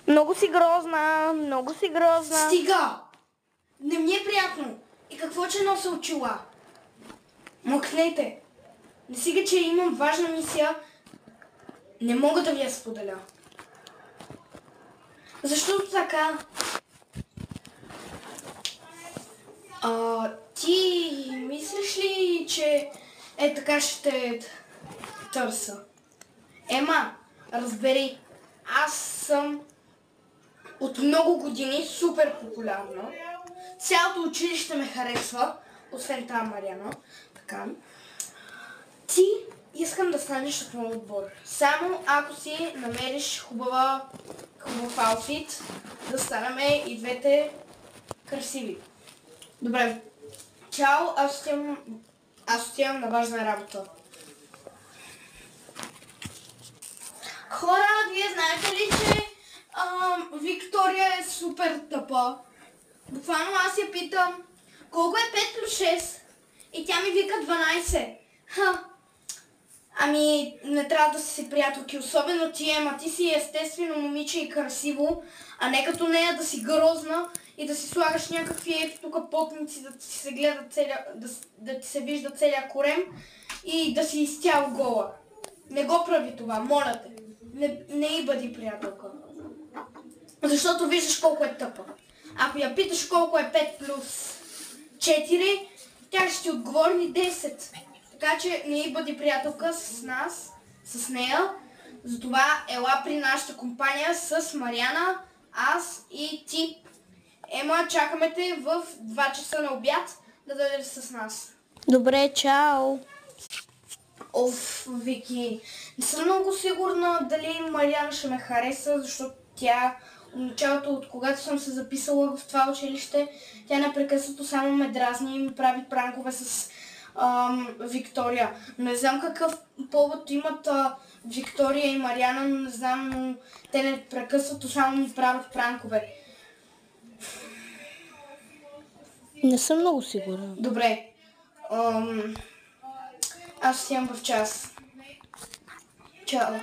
Много си грозна, много си грозна. Стига! Не ми е приятно. И какво, че нося очила? Мъкнете. Не сега, че имам важна мисия. Не мога да ви я споделя. Защото така... Ти мислиш ли, че така ще те търса? Ема, разбери, аз съм от много години супер популярна. Цялото училище ме харесва, освен тази Мариана. Така. Ти искам да станеш от моят отбор. Само ако си намериш хубав аутфит, да станаме и двете красиви. Добре. Чао, аз отивам на важна работа. Хора, вие знаете ли, че Виктория е супер тъпа? Буквално аз я питам, колко е 5 плюс 6? И тя ми вика 12. Ами, не трябва да си приятелки, особено ти, ама ти си естествено момиче и красиво, а не като нея да си грозна и да си слагаш някакви ето тук потници, да ти се гледа да ти се вижда целия корем и да си изцяло гола. Не го прави това, моля те. Не и бъди приятелка. Защото виждаш колко е тъпа. Ако я питаш колко е 5 плюс 4, тя ще ти отговори 10. Така че не и бъди приятелка с нас, с нея. Затова ела при нашата компания с Мариана, аз и ти. Ема, чакаме те в 2 часа на обяд да дойдеш с нас. Добре, чао. Оф, Вики, не съм много сигурна дали Мариана ще ме хареса, защото тя от началото, от когато съм се записала в това училище, тя непрекъснато само ме дразни и ми прави пранкове с Виктория. Не знам какъв повод имат Виктория и Мариана, но не знам, но те непрекъснато само ми правят пранкове. Не съм много сигурна. Добре. Аз отивам в час. Чао.